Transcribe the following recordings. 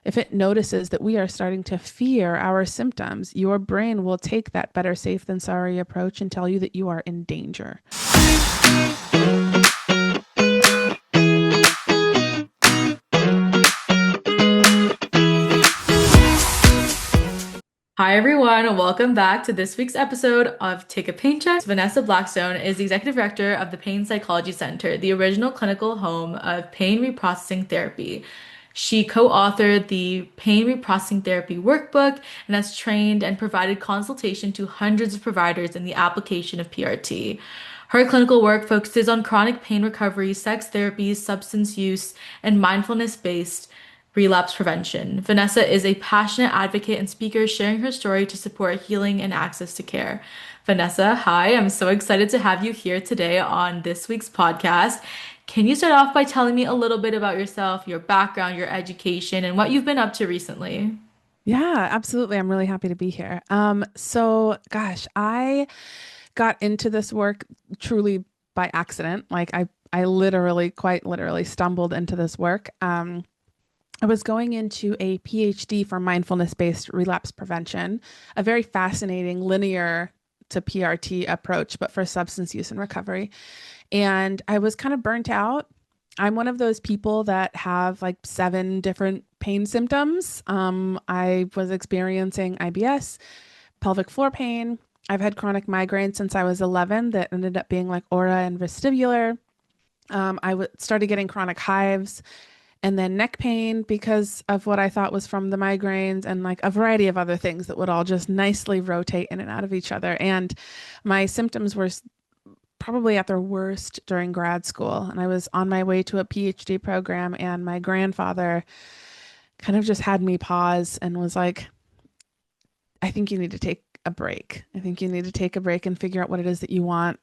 if it notices that we are starting to fear our symptoms, your brain will take that better safe than sorry approach and tell you that you are in danger. Hi, everyone, and welcome back to this week's episode of Take a Pain Check. Vanessa Blackstone is the executive director of the Pain Psychology Center, the original clinical home of pain reprocessing therapy. She co-authored the Pain Reprocessing Therapy workbook and has trained and provided consultation to hundreds of providers in the application of PRT. Her clinical work focuses on chronic pain recovery, sex therapy, substance use, and mindfulness-based relapse prevention. Vanessa is a passionate advocate and speaker sharing her story to support healing and access to care. Vanessa, hi, I'm so excited to have you here today on this week's podcast. Can you start off by telling me a little bit about yourself, your background, your education, and what you've been up to recently? Yeah, absolutely. I'm really happy to be here. So gosh, I got into this work truly by accident. I literally, quite literally stumbled into this work. I was going into a PhD for mindfulness-based relapse prevention, a very fascinating linear to PRT approach, but for substance use and recovery. And I was kind of burnt out. I'm one of those people that have like seven different pain symptoms. I was experiencing IBS, pelvic floor pain. I've had chronic migraine since I was 11 that ended up being like aura and vestibular. Started getting chronic hives and then neck pain because of what I thought was from the migraines and like a variety of other things that would all just nicely rotate in and out of each other. And my symptoms were probably at their worst during grad school. And I was on my way to a PhD program, and my grandfather kind of just had me pause and was like, I think you need to take a break. I think you need to take a break and figure out what it is that you want.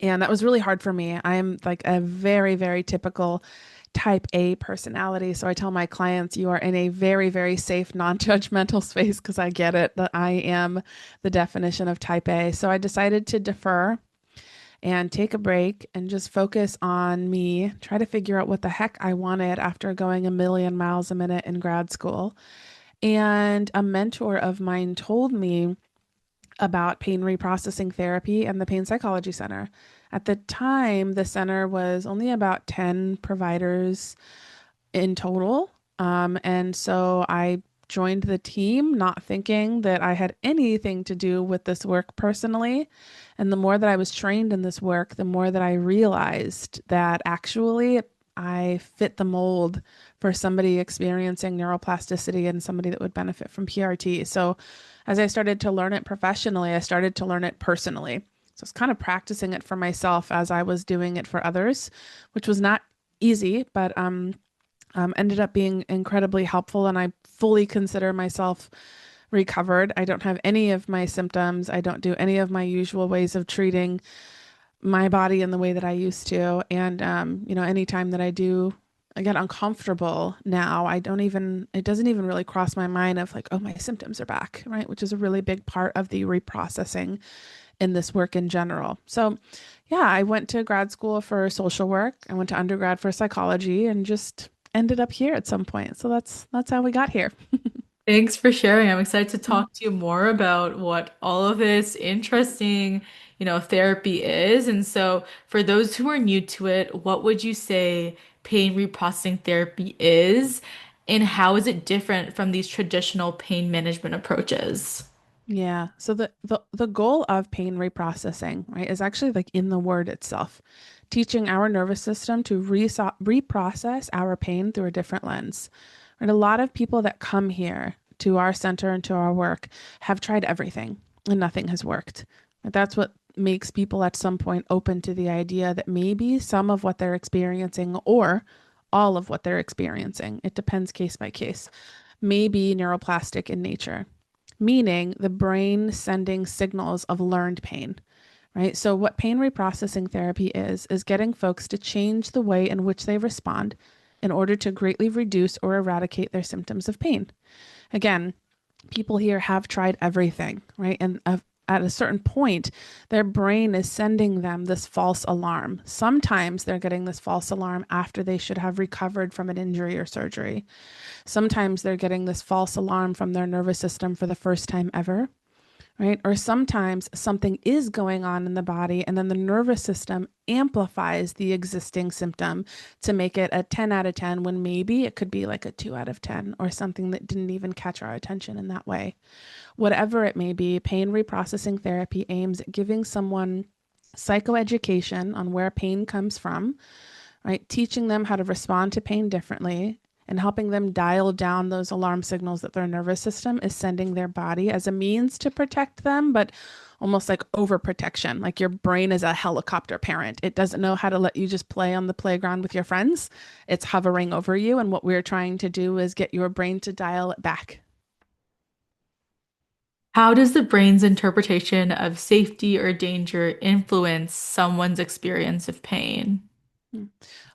And that was really hard for me. I'm like a very, very typical type A personality. So I tell my clients, you are in a very, very safe, non-judgmental space because I get it that I am the definition of type A. So I decided to defer and take a break and just focus on me, try to figure out what the heck I wanted after going a million miles a minute in grad school. And a mentor of mine told me about pain reprocessing therapy and the Pain Psychology Center. At the time, the center was only about 10 providers in total. And so I joined the team, not thinking that I had anything to do with this work personally. And the more that I was trained in this work, the more that I realized that actually I fit the mold for somebody experiencing neuroplasticity and somebody that would benefit from PRT. So as I started to learn it professionally, I started to learn it personally. So I was kind of practicing it for myself as I was doing it for others, which was not easy, but ended up being incredibly helpful. And I fully consider myself recovered. I don't have any of my symptoms. I don't do any of my usual ways of treating my body in the way that I used to. And, anytime that I get uncomfortable now, it doesn't even really cross my mind of like, oh, my symptoms are back, right? Which is a really big part of the reprocessing in this work in general. So, yeah, I went to grad school for social work. I went to undergrad for psychology and just ended up here at some point. So that's how we got here. Thanks for sharing. I'm excited to talk to you more about what all of this interesting, therapy is. And so, for those who are new to it, what would you say pain reprocessing therapy is, and how is it different from these traditional pain management approaches? Yeah. So the goal of pain reprocessing, right, is actually like in the word itself, teaching our nervous system to reprocess our pain through a different lens. And a lot of people that come here to our center and to our work have tried everything and nothing has worked. And that's what makes people at some point open to the idea that maybe some of what they're experiencing or all of what they're experiencing, it depends case by case, may be neuroplastic in nature, meaning the brain sending signals of learned pain, right? So, what pain reprocessing therapy is getting folks to change the way in which they respond in order to greatly reduce or eradicate their symptoms of pain. Again, people here have tried everything, right? And at a certain point, their brain is sending them this false alarm. Sometimes they're getting this false alarm after they should have recovered from an injury or surgery. Sometimes they're getting this false alarm from their nervous system for the first time ever, right? Or sometimes something is going on in the body, and then the nervous system amplifies the existing symptom to make it a 10 out of 10 when maybe it could be like a 2 out of 10 or something that didn't even catch our attention in that way. Whatever it may be, pain reprocessing therapy aims at giving someone psychoeducation on where pain comes from, right? Teaching them how to respond to pain differently and helping them dial down those alarm signals that their nervous system is sending their body as a means to protect them, but almost like overprotection. Like your brain is a helicopter parent. It doesn't know how to let you just play on the playground with your friends. It's hovering over you. And what we're trying to do is get your brain to dial it back. How does the brain's interpretation of safety or danger influence someone's experience of pain? Hmm.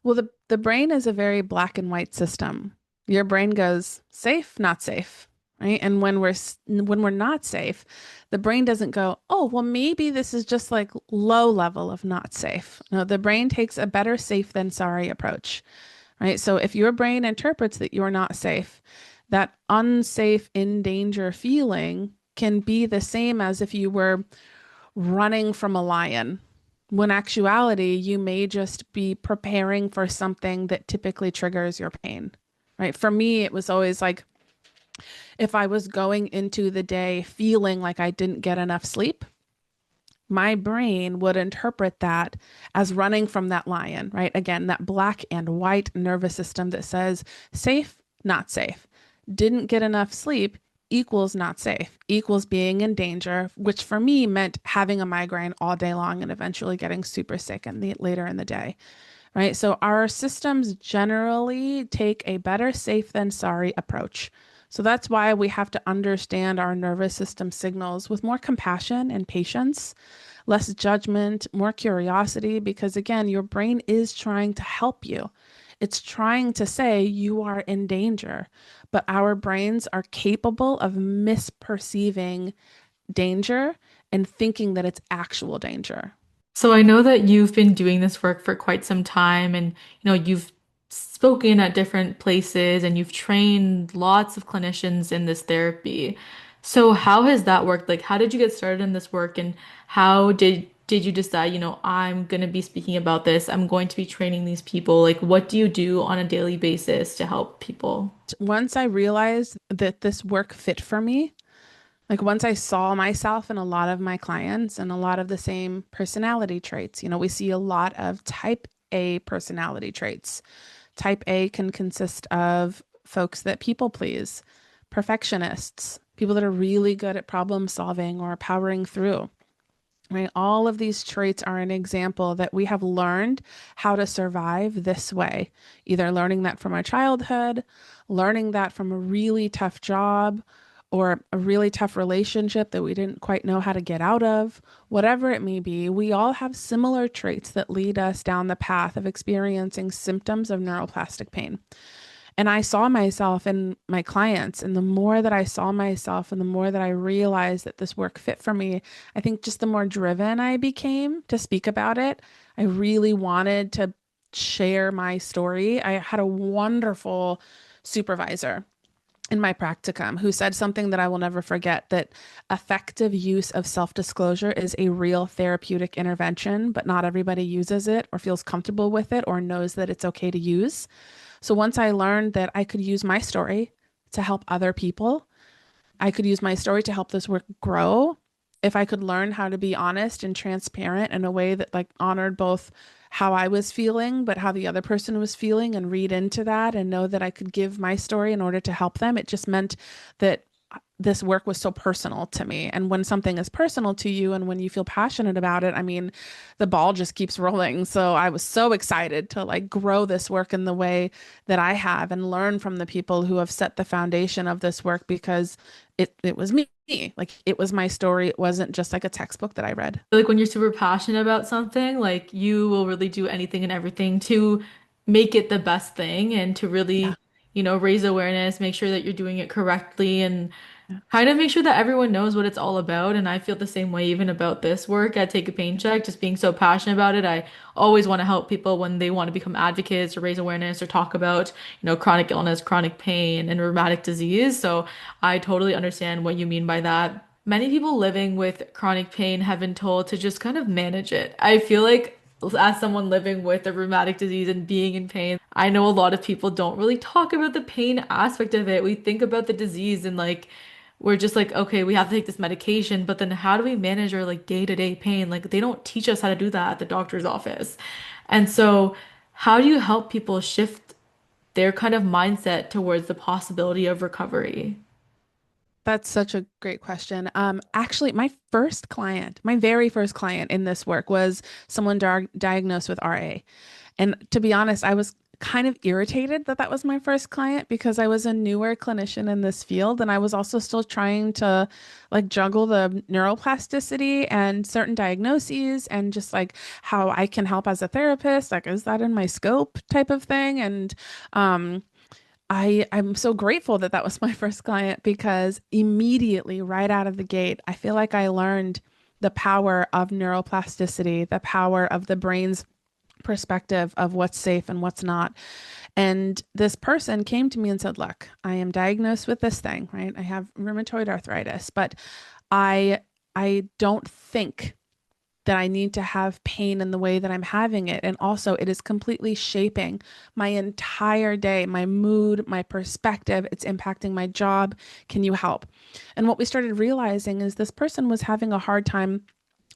Well, the brain is a very black and white system. Your brain goes safe, not safe, right? And when we're not safe, the brain doesn't go, "Oh, well maybe this is just like low level of not safe." No, the brain takes a better safe than sorry approach, right? So if your brain interprets that you're not safe, that unsafe, in danger feeling can be the same as if you were running from a lion. When actuality, you may just be preparing for something that typically triggers your pain, right? For me, it was always like if I was going into the day feeling like I didn't get enough sleep, my brain would interpret that as running from that lion, right? Again, that black and white nervous system that says safe, not safe. Didn't get enough sleep equals not safe, equals being in danger, which for me meant having a migraine all day long and eventually getting super sick later in the day, right? So our systems generally take a better safe than sorry approach. So that's why we have to understand our nervous system signals with more compassion and patience, less judgment, more curiosity, because again, your brain is trying to help you. It's trying to say you are in danger, but our brains are capable of misperceiving danger and thinking that it's actual danger. So I know that you've been doing this work for quite some time and you've spoken at different places and you've trained lots of clinicians in this therapy. So how has that worked? Like how did you get started in this work and how did you decide, I'm going to be speaking about this. I'm going to be training these people. Like what do you do on a daily basis to help people? Once I realized that this work fit for me, like once I saw myself in a lot of my clients and a lot of the same personality traits, we see a lot of type A personality traits. Type A can consist of folks that people please, perfectionists, people that are really good at problem solving or powering through. Right? All of these traits are an example that we have learned how to survive this way, either learning that from our childhood, learning that from a really tough job, or a really tough relationship that we didn't quite know how to get out of. Whatever it may be, we all have similar traits that lead us down the path of experiencing symptoms of neuroplastic pain. And I saw myself in my clients. And the more that I saw myself and the more that I realized that this work fit for me, I think just the more driven I became to speak about it. I really wanted to share my story. I had a wonderful supervisor in my practicum who said something that I will never forget, that effective use of self-disclosure is a real therapeutic intervention, but not everybody uses it or feels comfortable with it or knows that it's okay to use. So once I learned that I could use my story to help other people, I could use my story to help this work grow. If I could learn how to be honest and transparent in a way that like honored both how I was feeling, but how the other person was feeling and read into that and know that I could give my story in order to help them, it just meant that this work was so personal to me. And when something is personal to you and when you feel passionate about it, I mean, the ball just keeps rolling. So I was so excited to like grow this work in the way that I have and learn from the people who have set the foundation of this work because it was me. Like it was my story. It wasn't just like a textbook that I read. Like when you're super passionate about something, like you will really do anything and everything to make it the best thing and to Yeah. really, raise awareness, make sure that you're doing it correctly, and Yeah. kind of make sure that everyone knows what it's all about. And I feel the same way even about this work at Take a Pain Check, just being so passionate about it. I always want to help people when they want to become advocates or raise awareness or talk about, chronic illness, chronic pain, and rheumatic disease. So I totally understand what you mean by that. Many people living with chronic pain have been told to just kind of manage it. I feel like as someone living with a rheumatic disease and being in pain, I know a lot of people don't really talk about the pain aspect of it. We think about the disease and like we're just like, okay, we have to take this medication, but then how do we manage our like day-to-day pain? Like they don't teach us how to do that at the doctor's office. And so, how do you help people shift their kind of mindset towards the possibility of recovery? That's such a great question. Actually, my first client, my very first client in this work was someone diagnosed with RA. And to be honest, I was kind of irritated that that was my first client because I was a newer clinician in this field and I was also still trying to like juggle the neuroplasticity and certain diagnoses and just like how I can help as a therapist. Like, is that in my scope type of thing? And um, I'm so grateful that that was my first client because immediately right out of the gate, I feel like I learned the power of neuroplasticity, the power of the brain's perspective of what's safe and what's not. And this person came to me and said, "Look, I am diagnosed with this thing, right? I have rheumatoid arthritis, but I I don't think that I need to have pain in the way that I'm having it. And also, it is completely shaping my entire day, my mood, my perspective. It's impacting my job. Can you help?" And what we started realizing is this person was having a hard time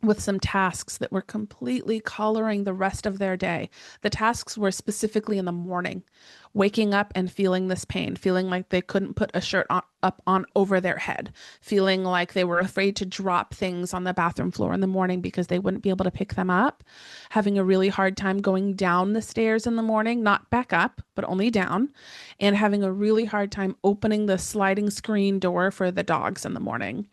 with some tasks that were completely coloring the rest of their day. The tasks were specifically in the morning, waking up and feeling this pain, feeling like they couldn't put a shirt up on over their head, feeling like they were afraid to drop things on the bathroom floor in the morning because they wouldn't be able to pick them up, having a really hard time going down the stairs in the morning, not back up, but only down, and having a really hard time opening the sliding screen door for the dogs in the morning.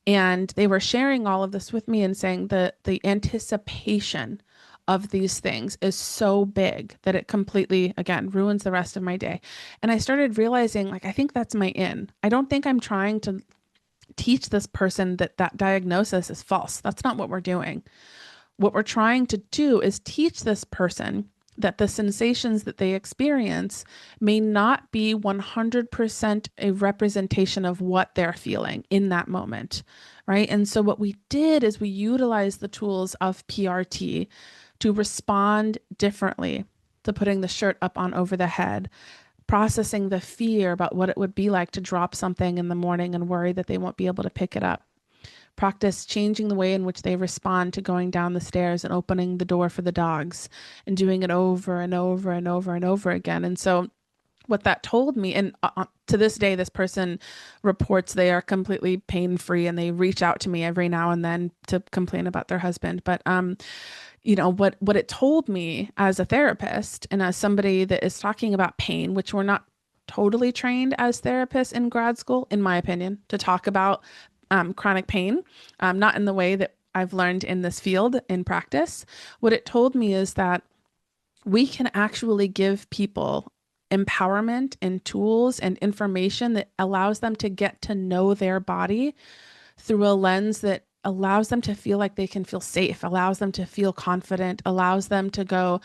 And they were sharing all of this with me and saying that the anticipation of these things is so big that it completely, again, ruins the rest of my day. And I started realizing, like, I think that's my in. I don't think I'm trying to teach this person that that diagnosis is false. That's not what we're doing. What we're trying to do is teach this person that the sensations that they experience may not be 100% a representation of what they're feeling in that moment, right? And so what we did is we utilized the tools of PRT to respond differently to putting the shirt up on over the head, processing the fear about what it would be like to drop something in the morning and worry that they won't be able to pick it up, practice changing the way in which they respond to going down the stairs and opening the door for the dogs and doing it over and over and over and over again. And so what that told me, and to this day, this person reports they are completely pain free and they reach out to me every now and then to complain about their husband. But what it told me as a therapist and as somebody that is talking about pain, which we're not totally trained as therapists in grad school, in my opinion, to talk about chronic pain, not in the way that I've learned in this field in practice. What it told me is that we can actually give people empowerment and tools and information that allows them to get to know their body through a lens that allows them to feel like they can feel safe, allows them to feel confident, allows them to go,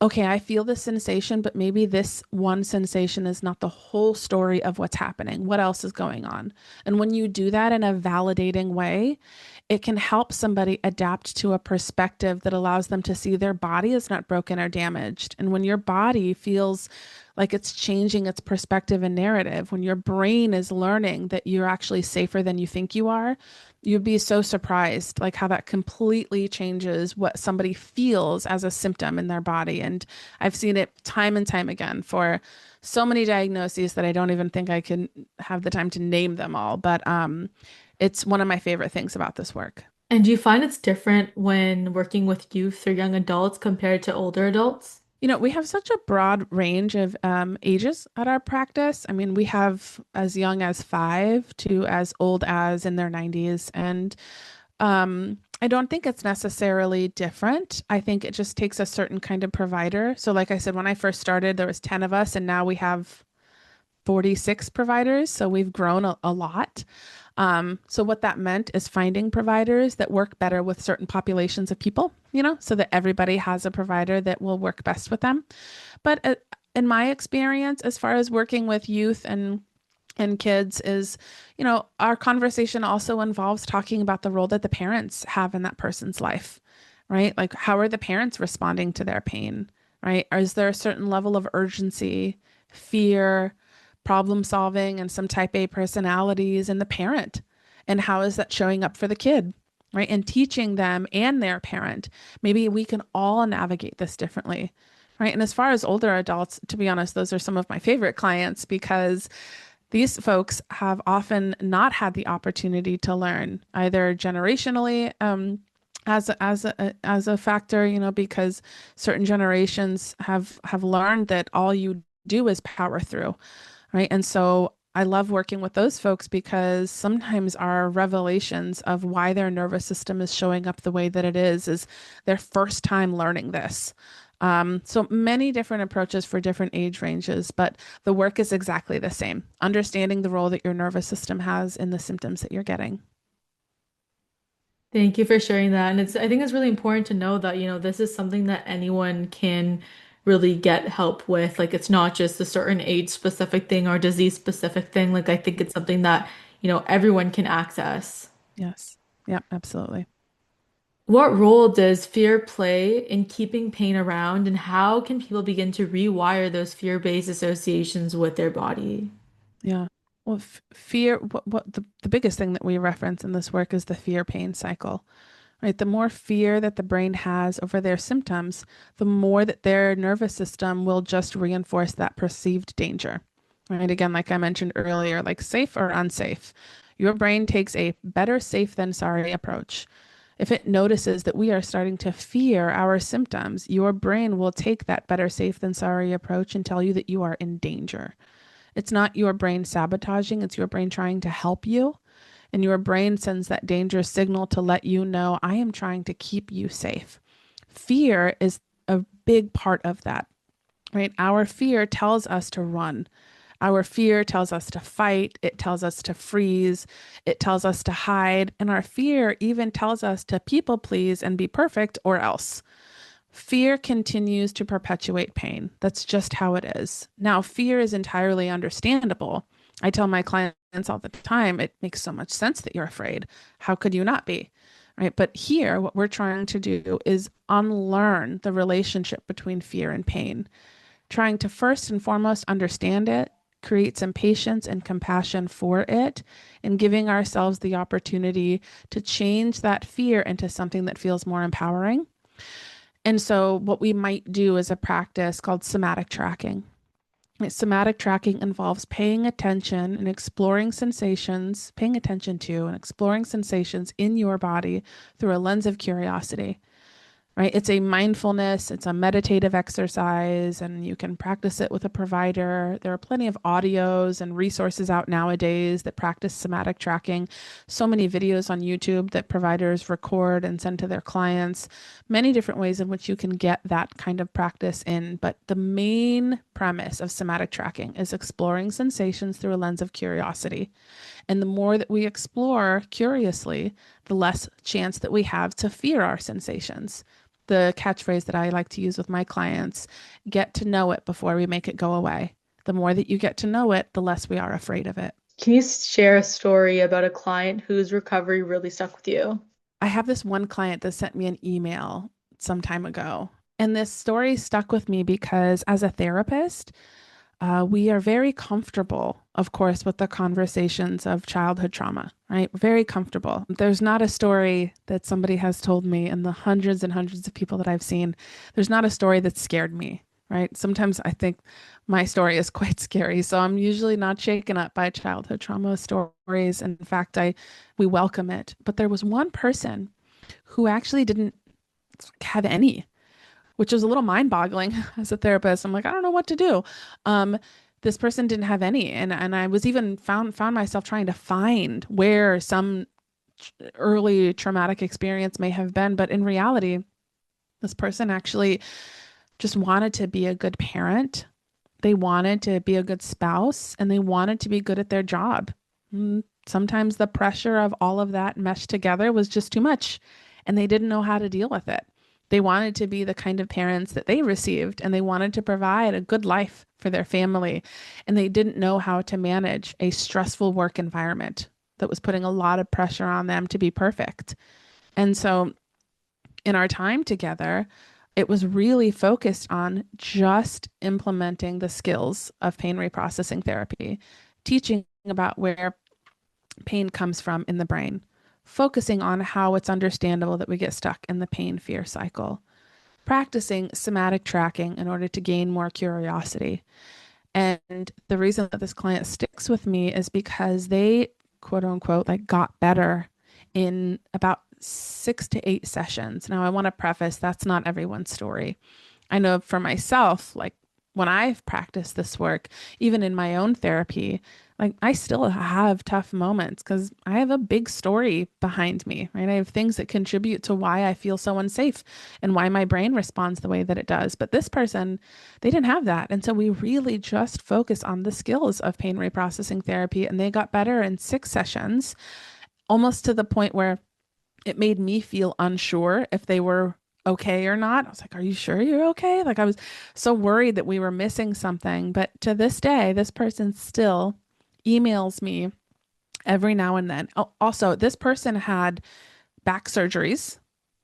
okay, I feel this sensation, but maybe this one sensation is not the whole story of what's happening. What else is going on? And when you do that in a validating way, it can help somebody adapt to a perspective that allows them to see their body is not broken or damaged. And when your body feels like it's changing its perspective and narrative, when your brain is learning that you're actually safer than you think you are, you'd be so surprised like how that completely changes what somebody feels as a symptom in their body. And I've seen it time and time again for so many diagnoses that I don't even think I can have the time to name them all. But it's one of my favorite things about this work. And do you find it's different when working with youth or young adults compared to older adults? We have such a broad range of ages at our practice. I mean, we have as young as 5 to as old as in their 90s. And I don't think it's necessarily different. I think it just takes a certain kind of provider. So, like I said, when I first started, there was 10 of us, and now we have 46 providers. So we've grown a lot. So what that meant is finding providers that work better with certain populations of people, so that everybody has a provider that will work best with them. But in my experience, as far as working with youth and kids is, our conversation also involves talking about the role that the parents have in that person's life, right? Like, how are the parents responding to their pain, right? Or is there a certain level of urgency, fear, problem solving, and some type A personalities in the parent? And how is that showing up for the kid, right? And teaching them and their parent. Maybe we can all navigate this differently. Right. And as far as older adults, to be honest, those are some of my favorite clients because these folks have often not had the opportunity to learn either generationally, as a factor, because certain generations have learned that all you do is power through, right? And so I love working with those folks because sometimes our revelations of why their nervous system is showing up the way that it is their first time learning this. So many different approaches for different age ranges, but the work is exactly the same. Understanding the role that your nervous system has in the symptoms that you're getting. Thank you for sharing that. And I think it's really important to know that, this is something that anyone can really get help with. Like, it's not just a certain age specific thing or disease specific thing. Like, I think it's something that, everyone can access. Yes. Yeah, absolutely. What role does fear play in keeping pain around, and how can people begin to rewire those fear-based associations with their body? Yeah. Well, fear, what the biggest thing that we reference in this work is the fear pain cycle, right? The more fear that the brain has over their symptoms, the more that their nervous system will just reinforce that perceived danger, right? Again, like I mentioned earlier, like safe or unsafe, your brain takes a better safe than sorry approach. If it notices that we are starting to fear our symptoms, your brain will take that better safe than sorry approach and tell you that you are in danger. It's not your brain sabotaging, it's your brain trying to help you. And your brain sends that dangerous signal to let you know, I am trying to keep you safe. Fear is a big part of that, right? Our fear tells us to run. Our fear tells us to fight. It tells us to freeze. It tells us to hide. And our fear even tells us to people please and be perfect or else. Fear continues to perpetuate pain. That's just how it is. Now, fear is entirely understandable. I tell my clients all the time, it makes so much sense that you're afraid. How could you not be? Right. But here, what we're trying to do is unlearn the relationship between fear and pain, trying to first and foremost understand it, create some patience and compassion for it, and giving ourselves the opportunity to change that fear into something that feels more empowering. And so, what we might do is a practice called somatic tracking. Somatic tracking involves paying attention and exploring sensations, paying attention to and exploring sensations in your body through a lens of curiosity, right? It's a mindfulness, it's a meditative exercise, and you can practice it with a provider. There are plenty of audios and resources out nowadays that practice somatic tracking. So many videos on YouTube that providers record and send to their clients. Many different ways in which you can get that kind of practice in. But the main premise of somatic tracking is exploring sensations through a lens of curiosity. And the more that we explore curiously, the less chance that we have to fear our sensations. The catchphrase that I like to use with my clients, get to know it before we make it go away. The more that you get to know it, the less we are afraid of it. Can you share a story about a client whose recovery really stuck with you? I have this one client that sent me an email some time ago. And this story stuck with me because as a therapist, we are very comfortable, of course, with the conversations of childhood trauma, right? Very comfortable. There's not a story that somebody has told me in the hundreds and hundreds of people that I've seen. There's not a story that scared me, right? Sometimes I think my story is quite scary. So I'm usually not shaken up by childhood trauma stories. In fact, we welcome it. But there was one person who actually didn't have any, which was a little mind-boggling as a therapist. I'm like, I don't know what to do. Um, this person didn't have any, and I was even found myself trying to find where some early traumatic experience may have been, but in reality, this person actually just wanted to be a good parent, They wanted to be a good spouse and they wanted to be good at their job. Sometimes the pressure of all of that meshed together was just too much, and they didn't know how to deal with it. They wanted to be the kind of parents that they received, and they wanted to provide a good life for their family, and they didn't know how to manage a stressful work environment that was putting a lot of pressure on them to be perfect. And so in our time together, it was really focused on just implementing the skills of pain reprocessing therapy, teaching about where pain comes from in the brain, focusing on how it's understandable that we get stuck in the pain fear cycle, practicing somatic tracking in order to gain more curiosity. And the reason that this client sticks with me is because they, quote unquote, like got better in about 6 to 8 sessions. Now, I want to preface that's not everyone's story. I know for myself, like when I've practiced this work, even in my own therapy, like I still have tough moments because I have a big story behind me, right? I have things that contribute to why I feel so unsafe and why my brain responds the way that it does. But this person, they didn't have that. And so we really just focus on the skills of pain reprocessing therapy, and they got better in 6 sessions, almost to the point where it made me feel unsure if they were okay or not. I was like, are you sure you're okay? Like I was so worried that we were missing something. But to this day, this person still emails me every now and then. Oh, also, this person had back surgeries.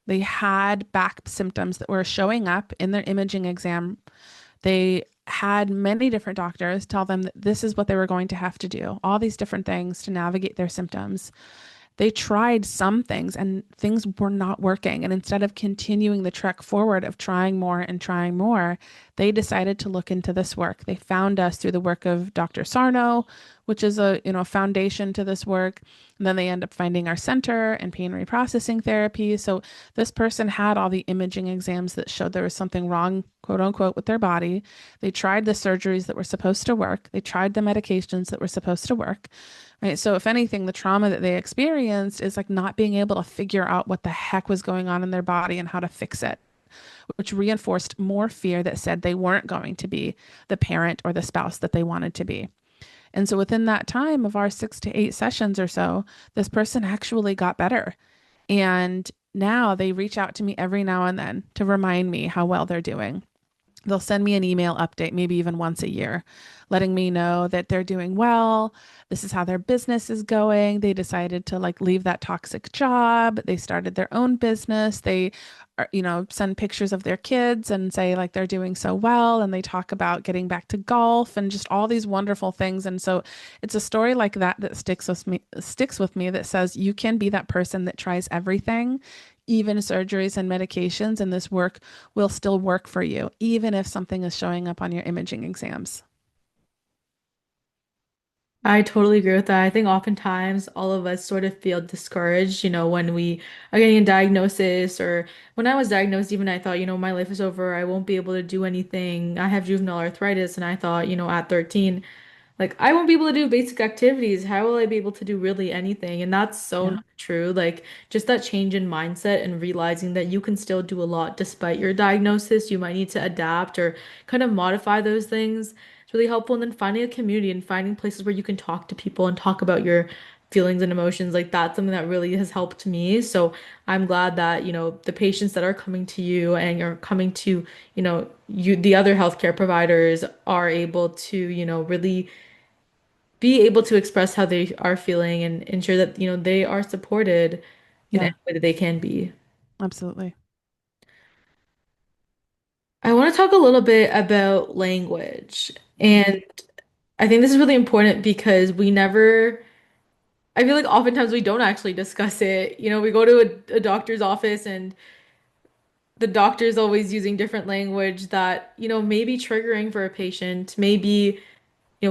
They had back symptoms that were showing up in their imaging exam. They had many different doctors tell them that this is what they were going to have to do, all these different things to navigate their symptoms. They tried some things and things were not working. And instead of continuing the trek forward of trying more and trying more, they decided to look into this work. They found us through the work of Dr. Sarno, which is a, foundation to this work. And then they end up finding our center and pain reprocessing therapy. So this person had all the imaging exams that showed there was something wrong, quote unquote, with their body. They tried the surgeries that were supposed to work. They tried the medications that were supposed to work. Right. So if anything, the trauma that they experienced is like not being able to figure out what the heck was going on in their body and how to fix it, which reinforced more fear that said they weren't going to be the parent or the spouse that they wanted to be. And so within that time of our 6 to 8 sessions or so, this person actually got better. And now they reach out to me every now and then to remind me how well they're doing. They'll send me an email update, maybe even once a year, letting me know that they're doing well. This is how their business is going. They decided to like leave that toxic job. They started their own business. They are, send pictures of their kids and say like they're doing so well. And they talk about getting back to golf and just all these wonderful things. And so it's a story like that that sticks with me that says you can be that person that tries everything, even surgeries and medications, and this work will still work for you, even if something is showing up on your imaging exams. I totally agree with that. I think oftentimes all of us sort of feel discouraged, when we are getting a diagnosis, or when I was diagnosed, even I thought, my life is over. I won't be able to do anything. I have juvenile arthritis, and I thought, at 13, like, I won't be able to do basic activities. How will I be able to do really anything? And that's so Yeah. not true. Like, just that change in mindset and realizing that you can still do a lot despite your diagnosis. You might need to adapt or kind of modify those things. It's really helpful. And then finding a community and finding places where you can talk to people and talk about your feelings and emotions. Like, that's something that really has helped me. So I'm glad that, the patients that are coming to you and you're coming to, the other healthcare providers are able to, really be able to express how they are feeling and ensure that, they are supported in any Yeah, way that they can be. absolutely. I want to talk a little bit about language. Mhm. And I think this is really important because I feel like oftentimes we don't actually discuss it. We go to a doctor's office and the doctor is always using different language that, may be triggering for a patient, may be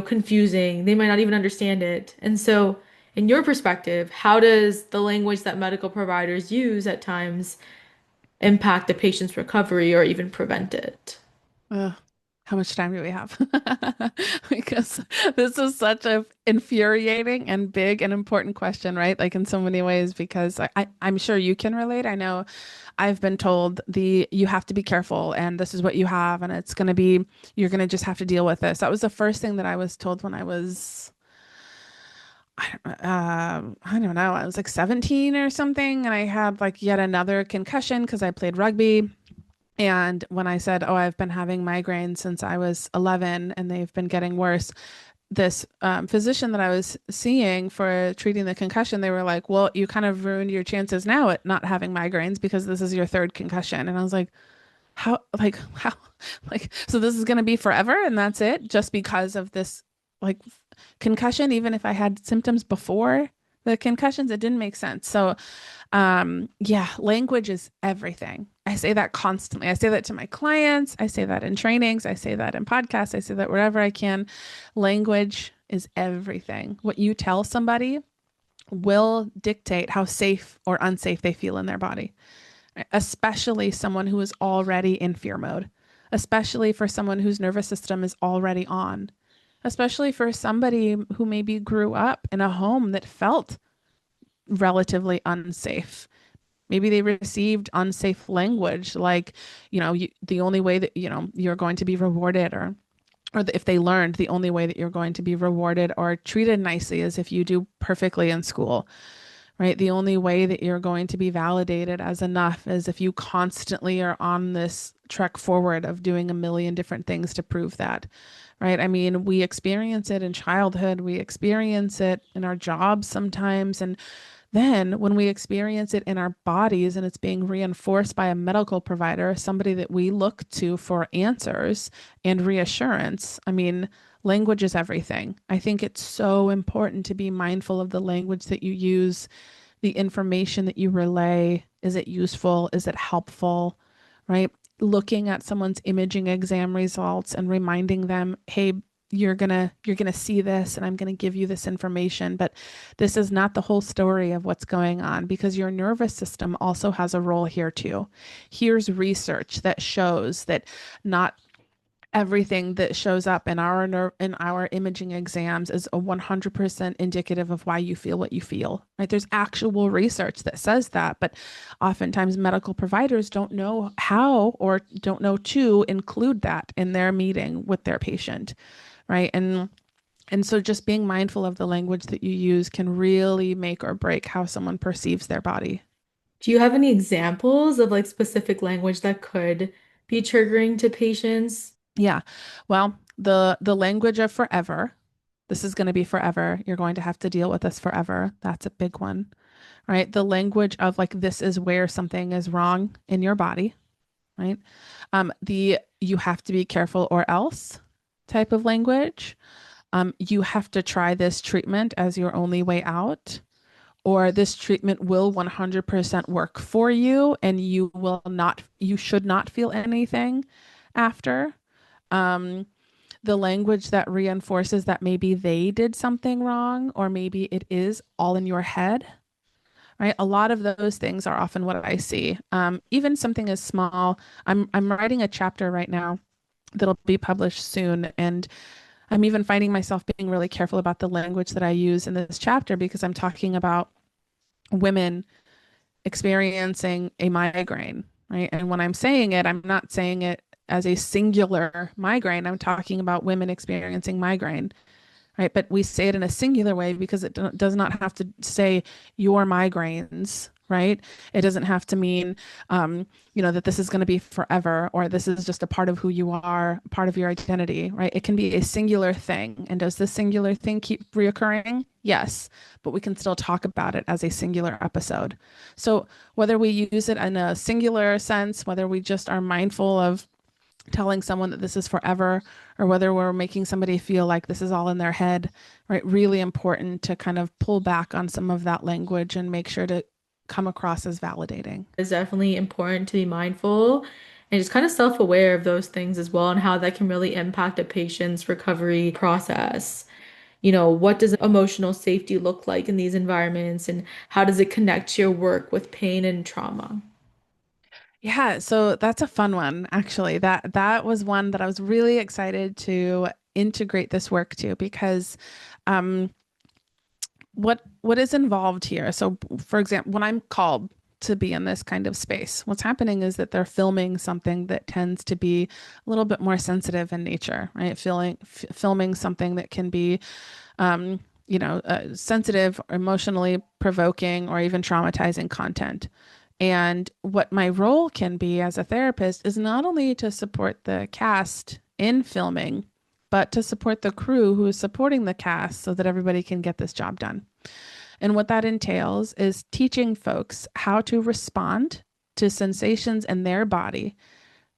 confusing. They might not even understand it. And so, in your perspective, how does the language that medical providers use at times impact the patient's recovery or even prevent it? Ugh. How much time do we have? Because this is such a infuriating and big and important question, right? Like in so many ways, because I'm sure you can relate. I know I've been told you have to be careful and this is what you have and it's going to be, you're going to just have to deal with this. That was the first thing that I was told when I was, I don't know, I was like 17 or something. And I had like yet another concussion because I played rugby. And when I said, "Oh, I've been having migraines since I was 11 and they've been getting worse," this physician that I was seeing for treating the concussion, they were like, "Well, you kind of ruined your chances now at not having migraines because this is your third concussion." And I was like, how, like, so this is going to be forever and that's it just because of this, like, concussion, even if I had symptoms before the concussions, it didn't make sense. So yeah, language is everything. I say that constantly. I say that to my clients. I say that in trainings. I say that in podcasts. I say that wherever I can. Language is everything. What you tell somebody will dictate how safe or unsafe they feel in their body, especially someone who is already in fear mode, especially for someone whose nervous system is already on, especially for somebody who maybe grew up in a home that felt relatively unsafe. Maybe they received unsafe language, like, the only way that, you're going to be rewarded or if they learned the only way that you're going to be rewarded or treated nicely is if you do perfectly in school, right? The only way that you're going to be validated as enough is if you constantly are on this trek forward of doing a million different things to prove that, right? I mean, we experience it in childhood, we experience it in our jobs sometimes, and then, when we experience it in our bodies and it's being reinforced by a medical provider, somebody that we look to for answers and reassurance, I mean, language is everything. I think it's so important to be mindful of the language that you use, the information that you relay. Is it useful? Is it helpful? Right? Looking at someone's imaging exam results and reminding them, hey, you're gonna see this and I'm gonna give you this information, but this is not the whole story of what's going on because your nervous system also has a role here too. Here's research that shows that not everything that shows up in our imaging exams is a 100% indicative of why you feel what you feel, right? There's actual research that says that, but oftentimes medical providers don't know how or don't know to include that in their meeting with their patient, right? And so just being mindful of the language that you use can really make or break how someone perceives their body. Do you have any examples of like specific language that could be triggering to patients? Yeah. Well, the language of forever. This is going to be forever. You're going to have to deal with this forever. That's a big one, right? The language of like this is where something is wrong in your body, right? The you have to be careful or else type of language. You have to try this treatment as your only way out, or this treatment will 100% work for you and you should not feel anything after. Um, the language that reinforces that maybe they did something wrong, or maybe it is all in your head, right? A lot of those things are often what I see. Even something as small. I'm writing a chapter right now that'll be published soon, and I'm even finding myself being really careful about the language that I use in this chapter because I'm talking about women experiencing a migraine, right? And when I'm saying it, I'm not saying it as a singular migraine. I'm talking about women experiencing migraine, right? But we say it in a singular way because it does not have to say your migraines, right? It doesn't have to mean, that this is going to be forever or this is just a part of who you are, part of your identity, right? It can be a singular thing. And does this singular thing keep reoccurring? Yes, but we can still talk about it as a singular episode. So whether we use it in a singular sense, whether we just are mindful of telling someone that this is forever or whether we're making somebody feel like this is all in their head, right? Really important to kind of pull back on some of that language and make sure to come across as validating. It's definitely important to be mindful and just kind of self-aware of those things as well and how that can really impact a patient's recovery process. What does emotional safety look like in these environments and how does it connect to your work with pain and trauma? Yeah, so that's a fun one, actually. That was one that I was really excited to integrate this work to because um, what is involved here? So, for example, when I'm called to be in this kind of space, what's happening is that they're filming something that tends to be a little bit more sensitive in nature, right? Filming something that can be sensitive, emotionally provoking, or even traumatizing content. And what my role can be as a therapist is not only to support the cast in filming, but to support the crew who is supporting the cast so that everybody can get this job done. And what that entails is teaching folks how to respond to sensations in their body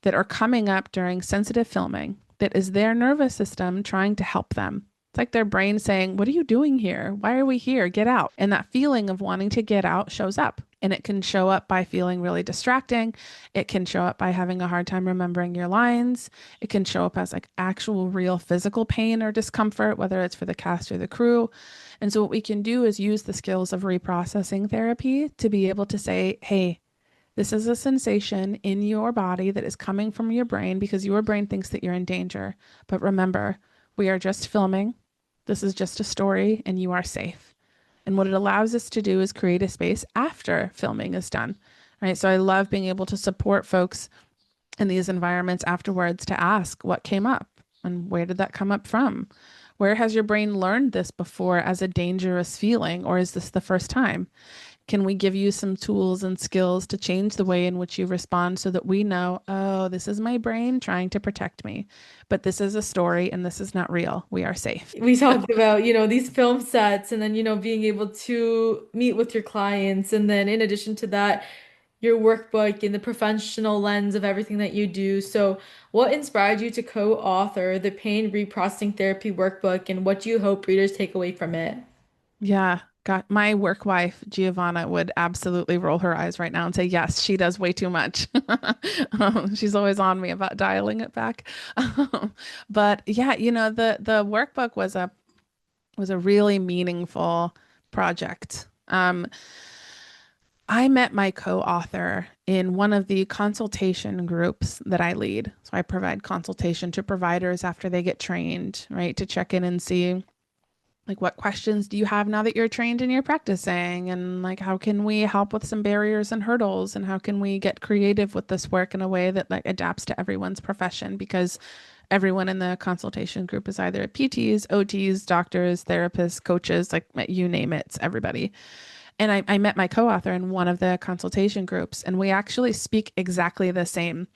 that are coming up during sensitive filming that is their nervous system trying to help them. It's like their brain saying, "What are you doing here? Why are we here? Get out." And that feeling of wanting to get out shows up. And it can show up by feeling really distracting. It can show up by having a hard time remembering your lines. It can show up as like actual real physical pain or discomfort, whether it's for the cast or the crew. And so, what we can do is use the skills of reprocessing therapy to be able to say, "Hey, this is a sensation in your body that is coming from your brain because your brain thinks that you're in danger. But remember, we are just filming. This is just a story and you are safe." And what it allows us to do is create a space after filming is done. Right. So I love being able to support folks in these environments afterwards to ask what came up and where did that come up from? Where has your brain learned this before as a dangerous feeling, or is this the first time? Can we give you some tools and skills to change the way in which you respond so that we know, oh, this is my brain trying to protect me, but this is a story and this is not real. We are safe. We talked about, these film sets and then, being able to meet with your clients. And then in addition to that, your workbook and the professional lens of everything that you do. So, what inspired you to co-author the Pain Reprocessing Therapy workbook, and what do you hope readers take away from it? Yeah. God, my work wife, Giovanna, would absolutely roll her eyes right now and say, yes, she does way too much. She's always on me about dialing it back. But yeah, the workbook was a really meaningful project. I met my co-author in one of the consultation groups that I lead. So I provide consultation to providers after they get trained, right? To check in and see like what questions do you have now that you're trained and you're practicing, and like how can we help with some barriers and hurdles, and how can we get creative with this work in a way that like adapts to everyone's profession, because everyone in the consultation group is either PTs, OTs, doctors, therapists, coaches, like you name it, it's everybody. And I met my co-author in one of the consultation groups, and we actually speak exactly the same,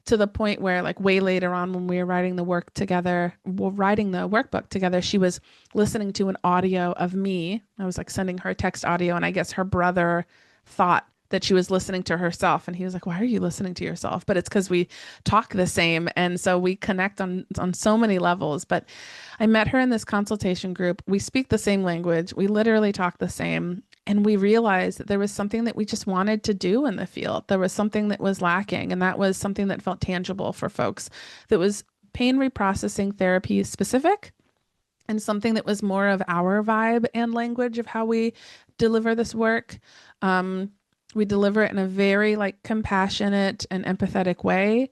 to the point where like way later on when we were writing the work together, well, writing the workbook together, she was listening to an audio of me. I was like sending her text audio, and I guess her brother thought that she was listening to herself, and he was like, "Why are you listening to yourself?" But it's because we talk the same, and so we connect on so many levels. But I met her in this consultation group. We speak the same language. We literally talk the same. And we realized that there was something that we just wanted to do in the field. There was something that was lacking, and that was something that felt tangible for folks. That was pain reprocessing therapy specific, and something that was more of our vibe and language of how we deliver this work. Um, we deliver it in a very like compassionate and empathetic way.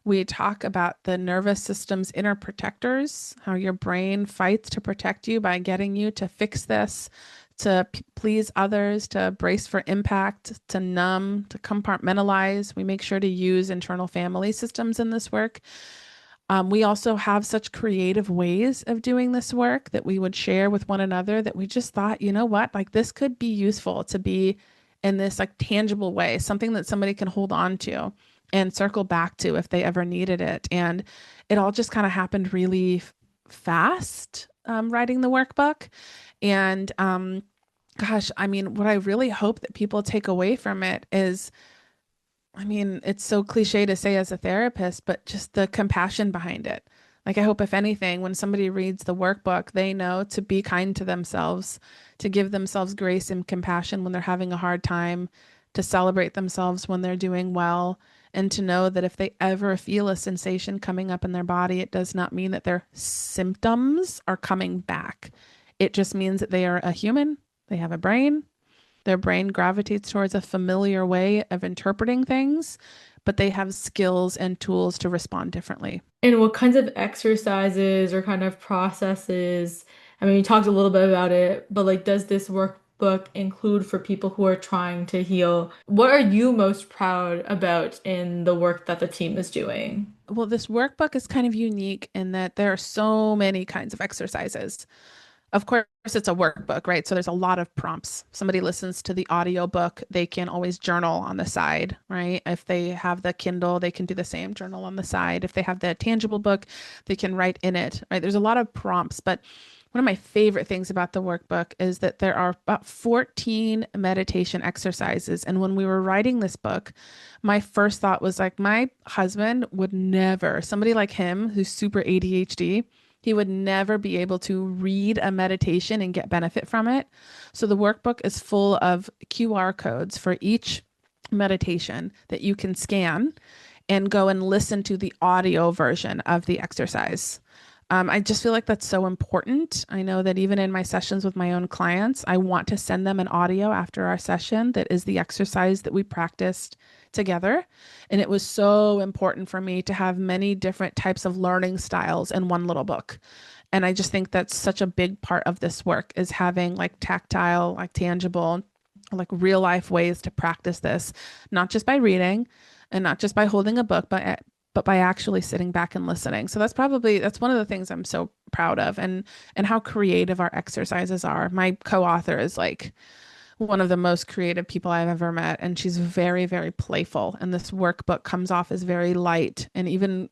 We talk about the nervous system's inner protectors, how your brain fights to protect you by getting you to fix this, to please others, to brace for impact, to numb, to compartmentalize. We make sure to use internal family systems in this work. We also have such creative ways of doing this work that we would share with one another, that we just thought, you know what, like this could be useful to be in this like tangible way, something that somebody can hold on to and circle back to if they ever needed it. And it all just kind of happened really fast, writing the workbook. And gosh, I mean, what I really hope that people take away from it is, I mean, it's so cliche to say as a therapist, but just the compassion behind it. Like, I hope, if anything, when somebody reads the workbook, they know to be kind to themselves, to give themselves grace and compassion when they're having a hard time, to celebrate themselves when they're doing well, and to know that if they ever feel a sensation coming up in their body, it does not mean that their symptoms are coming back. It just means that they are a human, they have a brain, their brain gravitates towards a familiar way of interpreting things, but they have skills and tools to respond differently. And what kinds of exercises or kind of processes? I mean, you talked a little bit about it, but like, does this workbook include for people who are trying to heal? What are you most proud about in the work that the team is doing? Well, this workbook is kind of unique in that there are so many kinds of exercises. Of course, it's a workbook, right? So there's a lot of prompts. Somebody listens to the audio book, they can always journal on the side, right? If they have the Kindle, they can do the same journal on the side. If they have the tangible book, they can write in it, right? There's a lot of prompts, but one of my favorite things about the workbook is that there are about 14 meditation exercises. And when we were writing this book, my first thought was like, my husband would never, somebody like him who's super ADHD, he would never be able to read a meditation and get benefit from it. So the workbook is full of QR codes for each meditation that you can scan and go and listen to the audio version of the exercise. I just feel like that's so important. I know that even in my sessions with my own clients, I want to send them an audio after our session that is the exercise that we practiced together. And it was so important for me to have many different types of learning styles in one little book. And I just think that's such a big part of this work is having like tactile, like tangible, like real life ways to practice this, not just by reading and not just by holding a book, but by actually sitting back and listening. So that's one of the things I'm so proud of and how creative our exercises are. My co-author is like one of the most creative people I've ever met and she's very, very playful and this workbook comes off as very light and even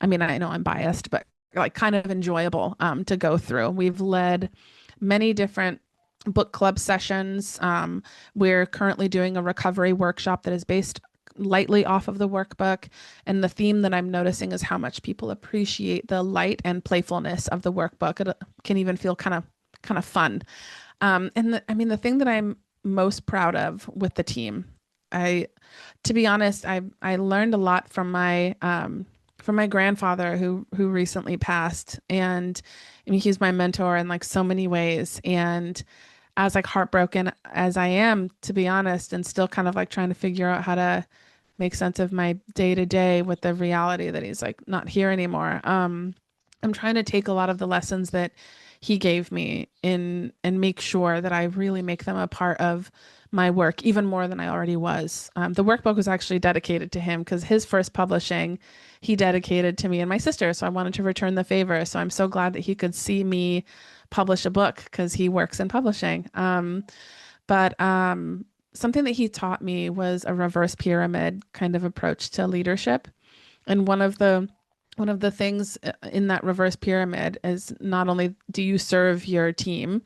I mean, I know I'm biased, but like kind of enjoyable to go through. We've led many different book club sessions. We're currently doing a recovery workshop that is based lightly off of the workbook. And the theme that I'm noticing is how much people appreciate the light and playfulness of the workbook. It can even feel kind of fun. I mean, the thing that I'm most proud of with the team, I, to be honest, I learned a lot from my grandfather who recently passed, and I mean, he's my mentor in like so many ways, and as like heartbroken as I am, to be honest, and still kind of like trying to figure out how to make sense of my day to day with the reality that he's like not here anymore. I'm trying to take a lot of the lessons that he gave me in and make sure that I really make them a part of my work even more than I already was. The workbook was actually dedicated to him because his first publishing he dedicated to me and my sister. So I wanted to return the favor. So I'm so glad that he could see me publish a book because he works in publishing. But something that he taught me was a reverse pyramid kind of approach to leadership. And one of the things in that reverse pyramid is not only do you serve your team,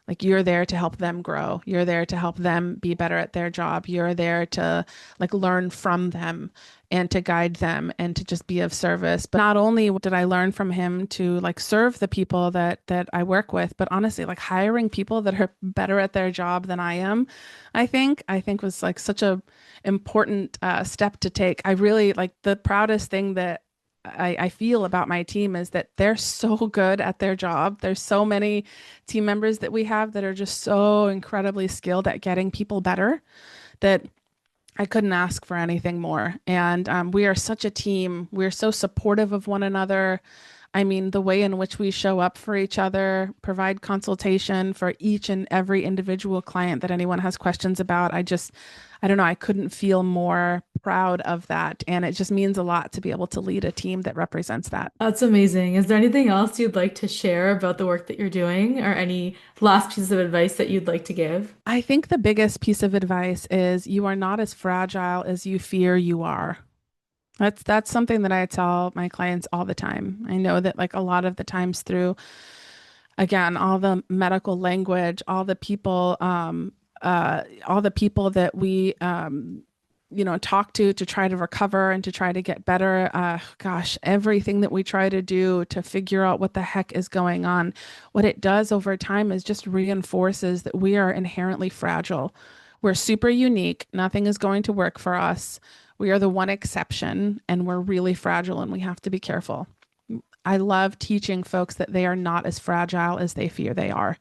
like you're there to help them grow. You're there to help them be better at their job. You're there to like learn from them and to guide them and to just be of service. But not only did I learn from him to like serve the people that I work with, but honestly, like hiring people that are better at their job than I am, I think was like such a important step to take. I really like the proudest thing that I feel about my team is that they're so good at their job. There's so many team members that we have that are just so incredibly skilled at getting people better that I couldn't ask for anything more. And we are such a team. We're so supportive of one another. I mean, the way in which we show up for each other, provide consultation for each and every individual client that anyone has questions about. I don't know, I couldn't feel more proud of that. And it just means a lot to be able to lead a team that represents that. That's amazing. Is there anything else you'd like to share about the work that you're doing or any last pieces of advice that you'd like to give? I think the biggest piece of advice is you are not as fragile as you fear you are. That's something that I tell my clients all the time. I know that like a lot of the times through again all the medical language, all the people that we talk to try to recover and to try to get better. Gosh, everything that we try to do to figure out what the heck is going on, what it does over time is just reinforces that we are inherently fragile. We're super unique. Nothing is going to work for us. We are the one exception, and we're really fragile, and we have to be careful. I love teaching folks that they are not as fragile as they fear they are.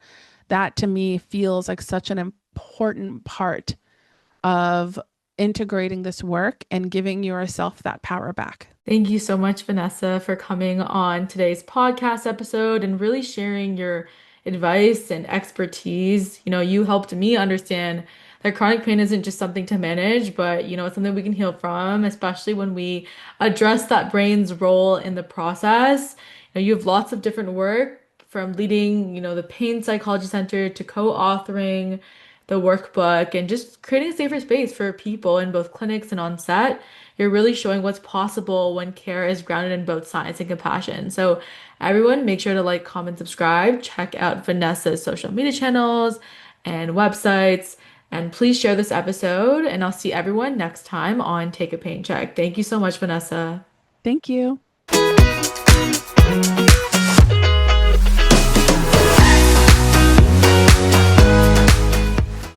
That to me feels like such an important part of integrating this work and giving yourself that power back. Thank you so much, Vanessa, for coming on today's podcast episode and really sharing your advice and expertise. You helped me understand that chronic pain isn't just something to manage, but it's something we can heal from, especially when we address that brain's role in the process. You have lots of different work from leading, the Pain Psychology Center to co-authoring the workbook and just creating a safer space for people in both clinics and on set. You're really showing what's possible when care is grounded in both science and compassion. So, everyone, make sure to like, comment, subscribe, check out Vanessa's social media channels and websites, and please share this episode. And I'll see everyone next time on Take a Pain Check. Thank you so much, Vanessa. Thank you.